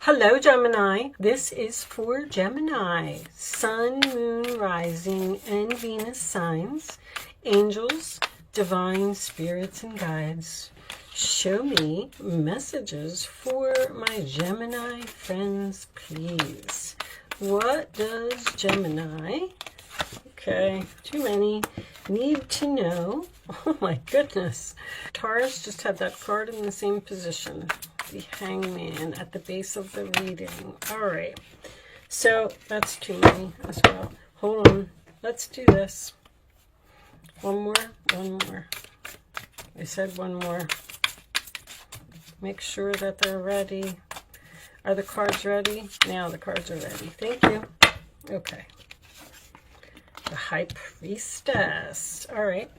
Hello, Gemini. This is for Gemini. Sun, Moon, Rising, and Venus signs. Angels, divine spirits, and guides. Show me messages for my Gemini friends, please. What does Gemini, okay, too many, need to know? Oh my goodness. Taurus just had that card in the same position. The Hangman at the base of the reading. All right. So that's too many as well. Hold on. Let's do this. One more. I said one more. Make sure that they're ready. Are the cards ready? Now the cards are ready. Thank you. Okay. The High Priestess. All right.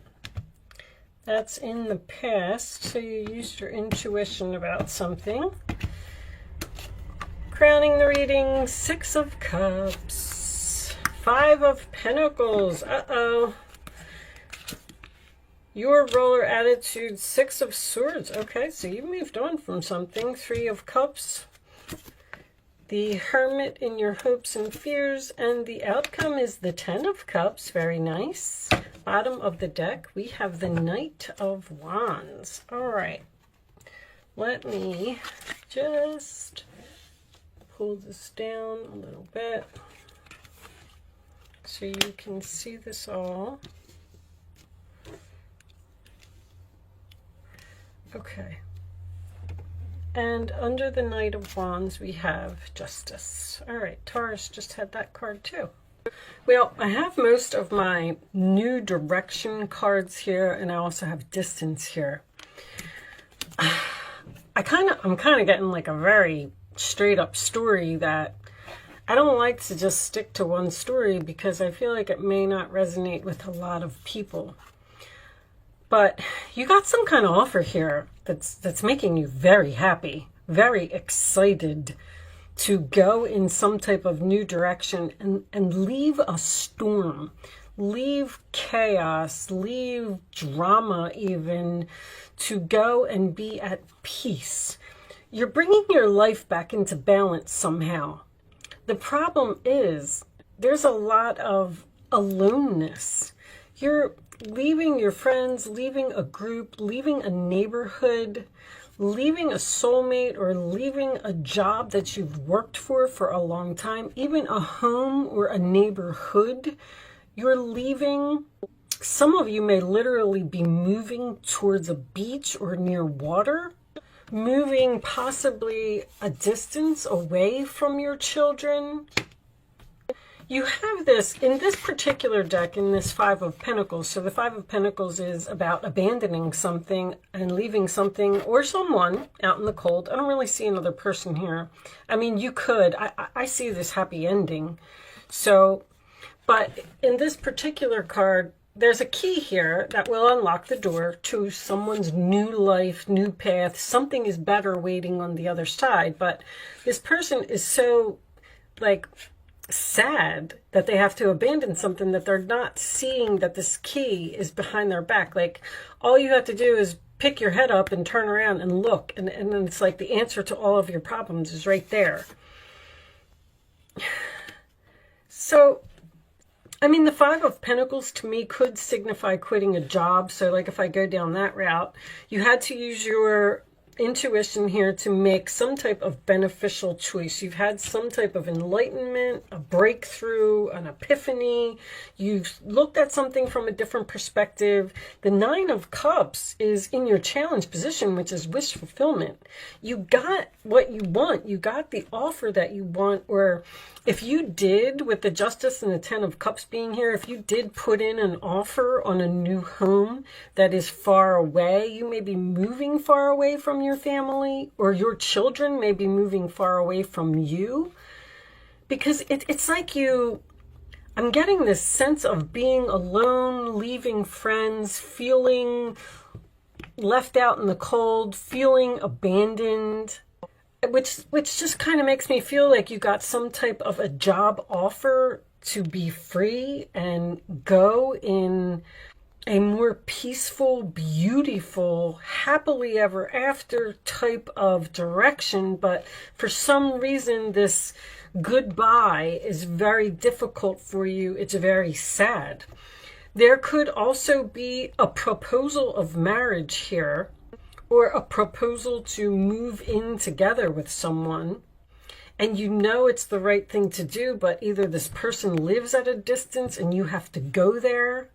That's in the past, so you used your intuition about something. Crowning the reading, Six of Cups, Five of Pentacles. Uh-oh. Your roller attitude, Six of Swords. Okay, so you moved on from something. Three of Cups. The Hermit in your hopes and fears, and the outcome is the Ten of Cups. Very nice. Bottom of the deck, we have the Knight of Wands. All right. Let me just pull this down a little bit so you can see this all. Okay. And under the Knight of Wands, we have Justice. All right, Taurus just had that card too. Well, I have most of my new direction cards here, and I also have distance here. I'm kind of getting like a very straight up story that I don't like to just stick to one story because I feel like it may not resonate with a lot of people. But you got some kind of offer here that's making you very happy, very excited to go in some type of new direction and leave a storm, leave chaos, leave drama even, to go and be at peace. You're bringing your life back into balance somehow. The problem is there's a lot of aloneness. You're leaving your friends, leaving a group, leaving a neighborhood, leaving a soulmate, or leaving a job that you've worked for a long time, even a home or a neighborhood. You're leaving. Some of you may literally be moving towards a beach or near water, moving possibly a distance away from your children. You have this, in this particular deck, in this Five of Pentacles. So the Five of Pentacles is about abandoning something and leaving something or someone out in the cold. I don't really see another person here. I mean, you could. I see this happy ending. So, but in this particular card, there's a key here that will unlock the door to someone's new life, new path. Something is better waiting on the other side. But this person is so, like, sad that they have to abandon something, that they're not seeing that this key is behind their back. Like, all you have to do is pick your head up and turn around and look, and then it's like the answer to all of your problems is right there. So, I mean, the Five of Pentacles to me could signify quitting a job. So like if I go down that route, you had to use your intuition here to make some type of beneficial choice. You've had some type of enlightenment, a breakthrough, an epiphany. You've looked at something from a different perspective. The Nine of Cups is in your challenge position, which is wish fulfillment. You got what you want. You got the offer that you want. Or if you did, with the Justice and the Ten of Cups being here, if you did put in an offer on a new home that is far away, you may be moving far away from your family, or your children may be moving far away from you, because it's like I'm getting this sense of being alone, leaving friends, feeling left out in the cold, feeling abandoned, which just kind of makes me feel like you got some type of a job offer to be free and go in a more peaceful, beautiful, happily ever after type of direction, but for some reason this goodbye is very difficult for you. It's very sad. There could also be a proposal of marriage here, or a proposal to move in together with someone, and you know it's the right thing to do, but either this person lives at a distance and you have to go there.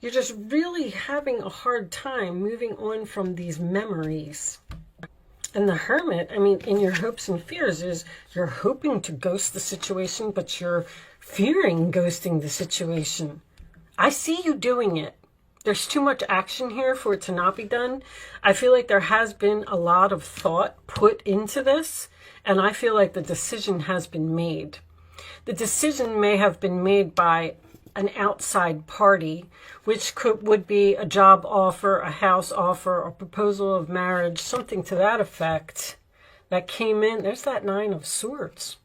You're just really having a hard time moving on from these memories. And the Hermit, I mean, in your hopes and fears is you're hoping to ghost the situation, but you're fearing ghosting the situation. I see you doing it. There's too much action here for it to not be done. I feel like there has been a lot of thought put into this, and I feel like the decision has been made. The decision may have been made by an outside party, which would be a job offer, a house offer, a proposal of marriage, something to that effect that came in. There's that Nine of Swords.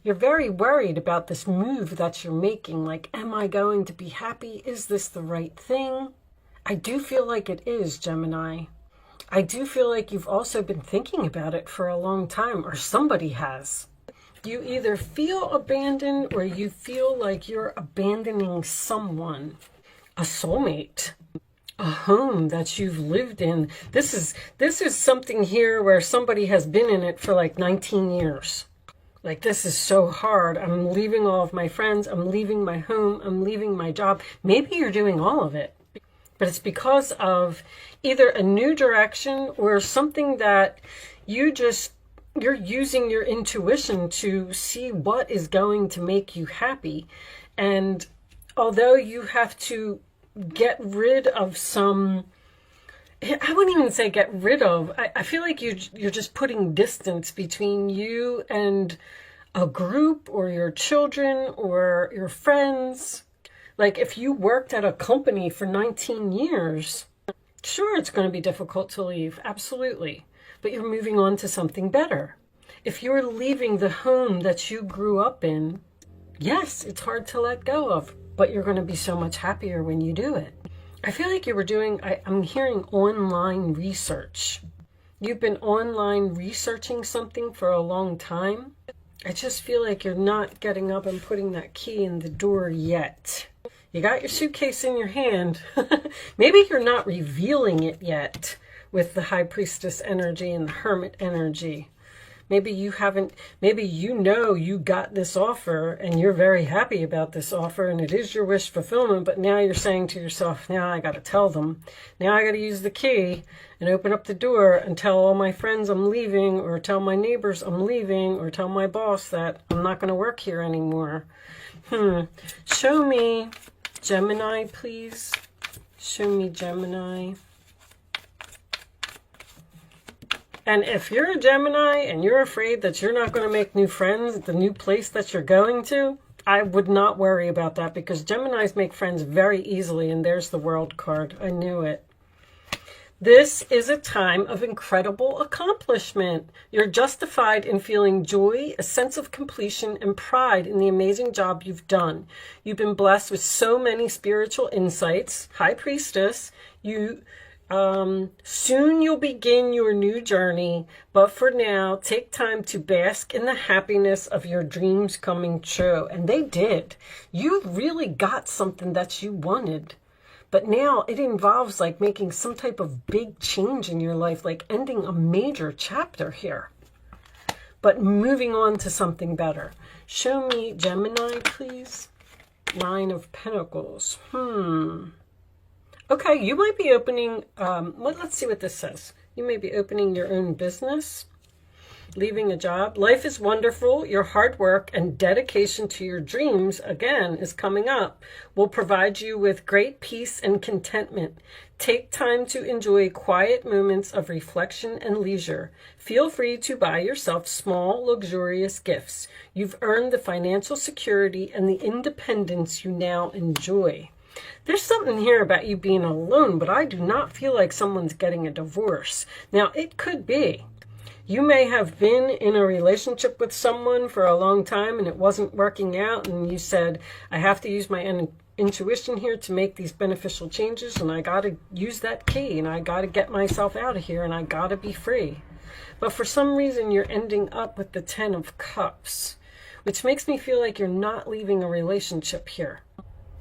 You're very worried about this move that you're making. Like, am I going to be happy? Is this the right thing? I do feel like it is, Gemini. I do feel like you've also been thinking about it for a long time, or somebody has. You either feel abandoned or you feel like you're abandoning someone, a soulmate, a home that you've lived in. This is something here where somebody has been in it for like 19 years. Like, this is so hard. I'm leaving all of my friends. I'm leaving my home. I'm leaving my job. Maybe you're doing all of it, but it's because of either a new direction or something that you're using your intuition to see what is going to make you happy. And although you have to get rid of some, I wouldn't even say get rid of, I feel like you're just putting distance between you and a group or your children or your friends. Like, if you worked at a company for 19 years, sure, it's going to be difficult to leave. Absolutely. But you're moving on to something better. If you're leaving the home that you grew up in, yes, it's hard to let go of, but you're going to be so much happier when you do it. I feel like you were doing, I'm hearing online research. You've been online researching something for a long time. I just feel like you're not getting up and putting that key in the door yet. You got your suitcase in your hand. Maybe you're not revealing it yet with the High Priestess energy and the Hermit energy. Maybe you haven't, maybe you know you got this offer and you're very happy about this offer and it is your wish fulfillment, but now you're saying to yourself, now I got to tell them. Now I got to use the key and open up the door and tell all my friends I'm leaving, or tell my neighbors I'm leaving, or tell my boss that I'm not going to work here anymore. Show me Gemini, please. Show me Gemini. And if you're a Gemini and you're afraid that you're not going to make new friends at the new place that you're going to, I would not worry about that, because Geminis make friends very easily, and there's the World card. I knew it. This is a time of incredible accomplishment. You're justified in feeling joy, a sense of completion, and pride in the amazing job you've done. You've been blessed with so many spiritual insights. High Priestess, soon you'll begin your new journey, but for now, take time to bask in the happiness of your dreams coming true. And they did. You really got something that you wanted. But now it involves like making some type of big change in your life, like ending a major chapter here, but moving on to something better. Show me Gemini, please. Nine of Pentacles. Okay, you might be opening, let's see what this says. You may be opening your own business, leaving a job. Life is wonderful. Your hard work and dedication to your dreams, again, is coming up, will provide you with great peace and contentment. Take time to enjoy quiet moments of reflection and leisure. Feel free to buy yourself small, luxurious gifts. You've earned the financial security and the independence you now enjoy. There's something here about you being alone, but I do not feel like someone's getting a divorce. Now, it could be. You may have been in a relationship with someone for a long time and it wasn't working out, and you said, I have to use my intuition here to make these beneficial changes, and I got to use that key, and I got to get myself out of here, and I got to be free. But for some reason, you're ending up with the 10 of Cups, which makes me feel like you're not leaving a relationship here.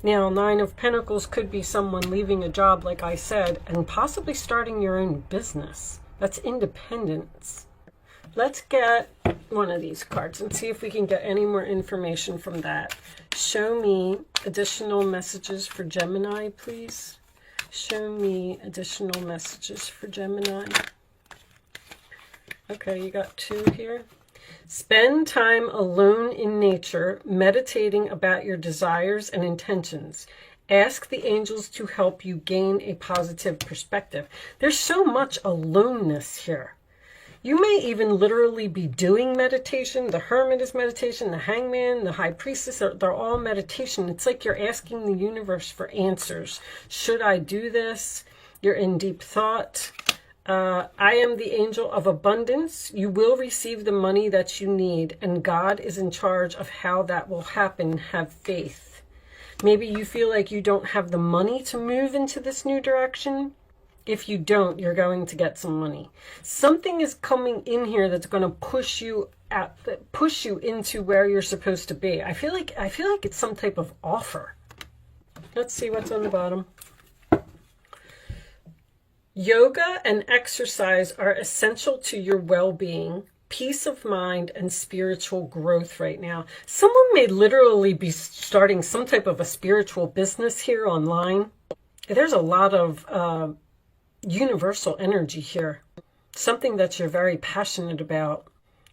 Now, 9 of Pentacles could be someone leaving a job, like I said, and possibly starting your own business. That's independence. Let's get one of these cards and see if we can get any more information from that. Show me additional messages for Gemini, please. Show me additional messages for Gemini. Okay, you got 2 here. Spend time alone in nature, meditating about your desires and intentions. Ask the angels to help you gain a positive perspective. There's so much aloneness here. You may even literally be doing meditation. The Hermit is meditation. The Hangman, the High Priestess, they're all meditation. It's like you're asking the universe for answers. Should I do this? You're in deep thought. I am the angel of abundance. You will receive the money that you need, and God is in charge of how that will happen. Have faith. Maybe you feel like you don't have the money to move into this new direction. If you don't, you're going to get some money. Something is coming in here that's going to push you into where you're supposed to be. I feel like it's some type of offer. Let's see what's on the bottom. Yoga and exercise are essential to your well-being, peace of mind, and spiritual growth right now. Someone may literally be starting some type of a spiritual business here online. There's a lot of universal energy here. Something that you're very passionate about.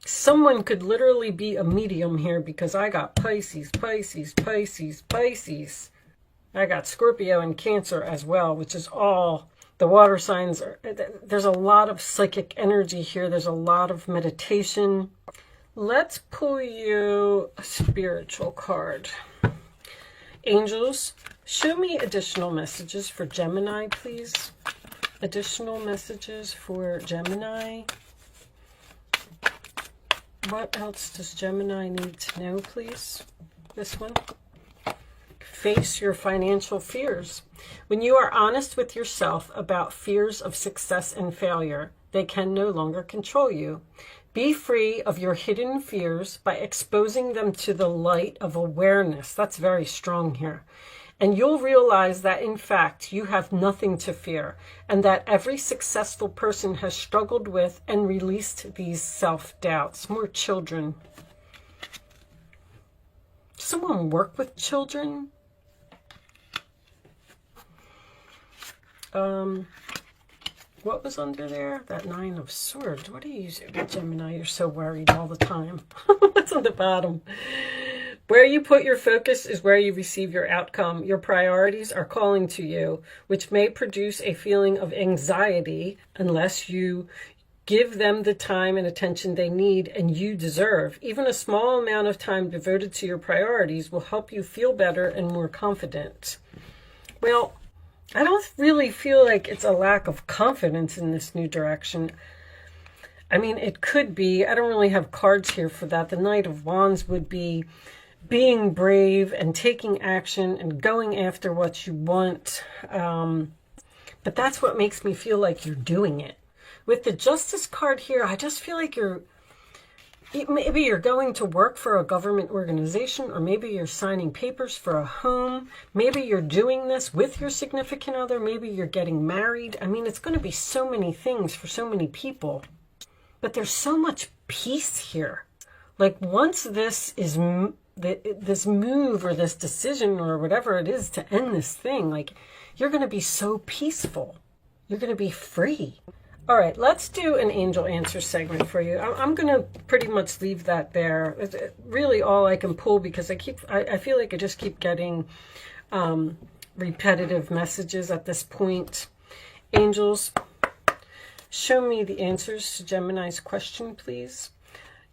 Someone could literally be a medium here, because I got Pisces, Pisces, Pisces, Pisces. I got Scorpio and Cancer as well, which is all the water signs. There's a lot of psychic energy here. There's a lot of meditation. Let's pull you a spiritual card. Angels, show me additional messages for Gemini, please. Additional messages for Gemini. What else does Gemini need to know, please? This one. Face your financial fears. When you are honest with yourself about fears of success and failure, they can no longer control you. Be free of your hidden fears by exposing them to the light of awareness. That's very strong here. And you'll realize that, in fact, you have nothing to fear, and that every successful person has struggled with and released these self-doubts. More children. Someone work with children? What was under there? That 9 of Swords. What are you using, Gemini? You're so worried all the time. What's on the bottom? Where you put your focus is where you receive your outcome. Your priorities are calling to you, which may produce a feeling of anxiety unless you give them the time and attention they need and you deserve. Even a small amount of time devoted to your priorities will help you feel better and more confident. Well, I don't really feel like it's a lack of confidence in this new direction. I mean, it could be. I don't really have cards here for that. The Knight of Wands would be being brave and taking action and going after what you want. But that's what makes me feel like you're doing it. With the Justice card here, I just feel like maybe you're going to work for a government organization, or maybe you're signing papers for a home. Maybe you're doing this with your significant other. Maybe you're getting married. I mean, it's going to be so many things for so many people. But there's so much peace here. Like, once this move or this decision or whatever it is to end this thing, like, you're going to be so peaceful. You're going to be free. All right, let's do an angel answer segment for you. I'm going to pretty much leave that there. It's really all I can pull, because I feel like I just keep getting repetitive messages at this point. Angels, show me the answers to Gemini's question, please.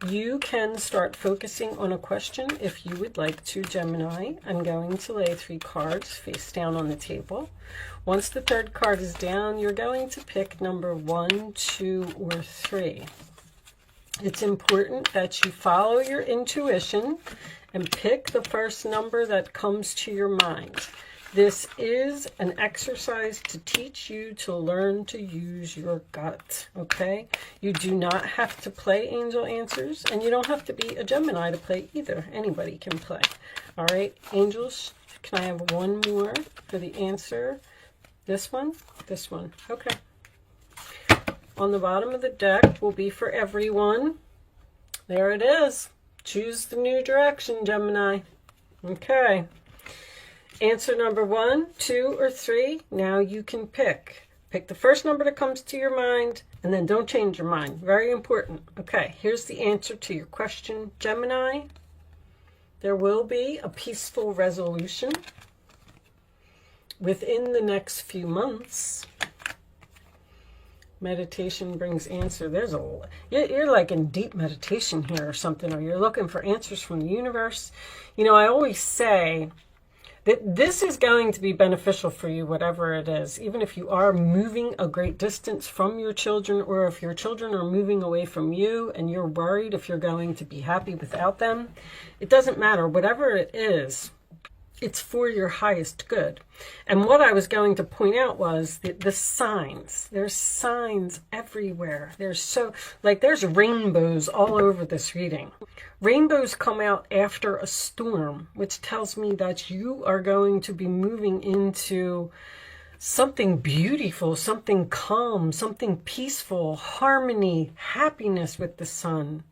You can start focusing on a question if you would like to, Gemini. I'm going to lay 3 cards face down on the table. Once the 3rd card is down, you're going to pick number 1, 2, or 3. It's important that you follow your intuition and pick the first number that comes to your mind. This is an exercise to teach you to learn to use your gut, okay? You do not have to play angel answers, and you don't have to be a Gemini to play either. Anybody can play. All right, angels, can I have one more for the answer? This one? This one. Okay. On the bottom of the deck will be for everyone. There it is. Choose the new direction, Gemini. Okay. Answer number 1, 2, or 3. Now you can pick. Pick the first number that comes to your mind, and then don't change your mind. Very important. Okay, here's the answer to your question, Gemini. There will be a peaceful resolution within the next few months. Meditation brings answer. You're like in deep meditation here or something, or you're looking for answers from the universe. You know, I always say that this is going to be beneficial for you, whatever it is. Even if you are moving a great distance from your children, or if your children are moving away from you and you're worried if you're going to be happy without them, it doesn't matter. Whatever it is, it's for your highest good. And what I was going to point out was the signs. There's signs everywhere. There's rainbows all over this reading. Rainbows come out after a storm, which tells me that you are going to be moving into something beautiful, something calm, something peaceful, harmony, happiness with the sun.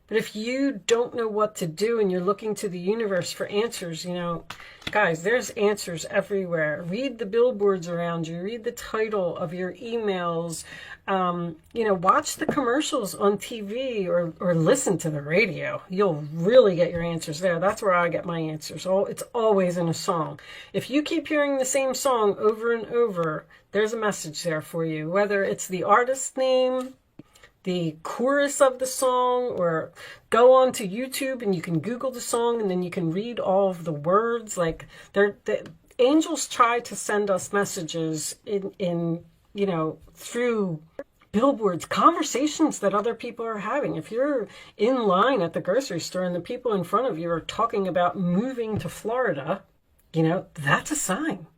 But if you don't know what to do and you're looking to the universe for answers, you know, guys, there's answers everywhere. Read the billboards around you. Read the title of your emails. You know, watch the commercials on TV or listen to the radio. You'll really get your answers there. That's where I get my answers. It's always in a song. If you keep hearing the same song over and over, there's a message there for you. Whether it's the artist's name, the chorus of the song, or go on to YouTube and you can Google the song and then you can read all of the words. Like the angels try to send us messages in you know, through billboards, conversations that other people are having. If you're in line at the grocery store and the people in front of you are talking about moving to Florida, you know, that's a sign.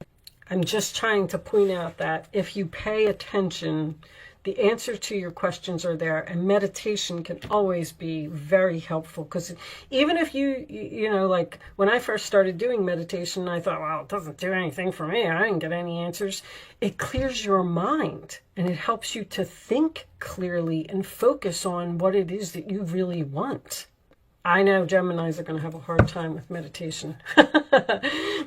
I'm just trying to point out that if you pay attention, the answer to your questions are there, and meditation can always be very helpful. Because even if you know, like when I first started doing meditation, I thought, well, it doesn't do anything for me. I didn't get any answers. It clears your mind and it helps you to think clearly and focus on what it is that you really want. I know Geminis are going to have a hard time with meditation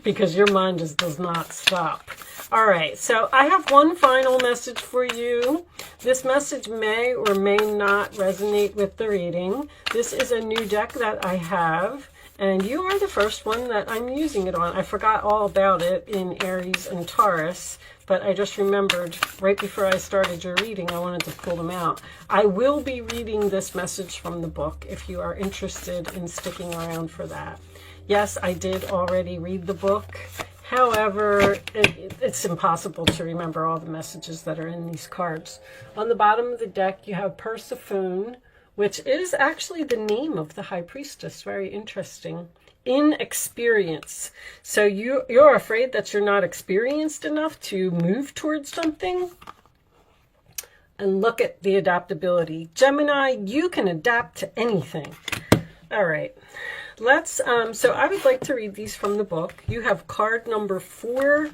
because your mind just does not stop. All right, so I have one final message for you. This message may or may not resonate with the reading. This is a new deck that I have, and you are the first one that I'm using it on. I forgot all about it in Aries and Taurus, but I just remembered right before I started your reading, I wanted to pull them out. I will be reading this message from the book if you are interested in sticking around for that. Yes, I did already read the book. However, it's impossible to remember all the messages that are in these cards. On the bottom of the deck, you have Persephone, which is actually the name of the High Priestess. Very interesting. Inexperience. So you're afraid that you're not experienced enough to move towards something? And look at the adaptability. Gemini, you can adapt to anything. All right. Let's, so I would like to read these from the book. You have card number 4,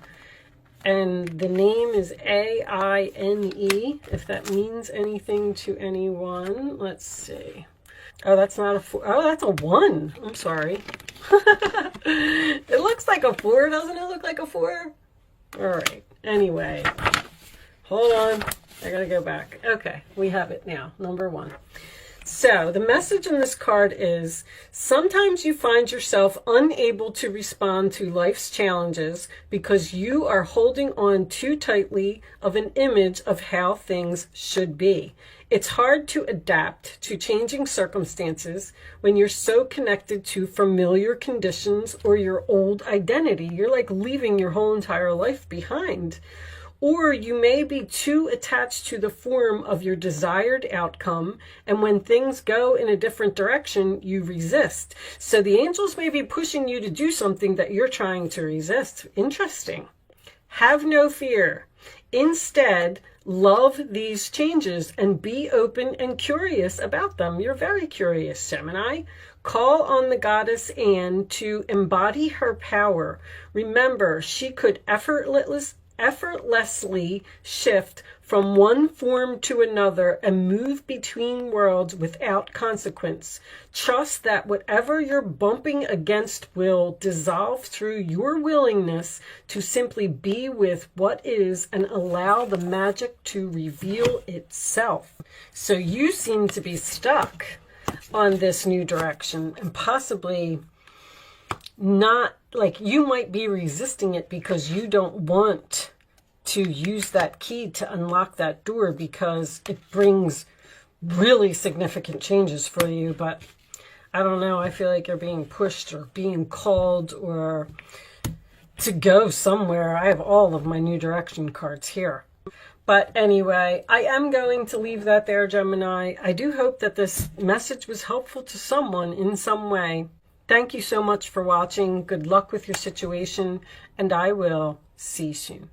and the name is A-I-N-E, if that means anything to anyone. Let's see. Oh, that's not a 4. Oh, that's a 1. I'm sorry. It looks like a 4. Doesn't it look like a 4? All right. Anyway, hold on. I gotta go back. Okay, we have it now. Number 1. So the message in this card is, sometimes you find yourself unable to respond to life's challenges because you are holding on too tightly of an image of how things should be. It's hard to adapt to changing circumstances when you're so connected to familiar conditions or your old identity. You're like leaving your whole entire life behind. Or you may be too attached to the form of your desired outcome, and when things go in a different direction, you resist. So the angels may be pushing you to do something that you're trying to resist. Interesting. Have no fear. Instead, love these changes and be open and curious about them. You're very curious, Gemini. Call on the goddess Anne to embody her power. Remember, she could effortlessly shift from one form to another and move between worlds without consequence. Trust that whatever you're bumping against will dissolve through your willingness to simply be with what is and allow the magic to reveal itself. So you seem to be stuck on this new direction, and possibly not, like, you might be resisting it because you don't want to use that key to unlock that door because it brings really significant changes for you. But I don't know, I feel like you're being pushed or being called or to go somewhere. I have all of my new direction cards here. But anyway, I am going to leave that there, Gemini. I do hope that this message was helpful to someone in some way. Thank you so much for watching. Good luck with your situation, and I will see you soon.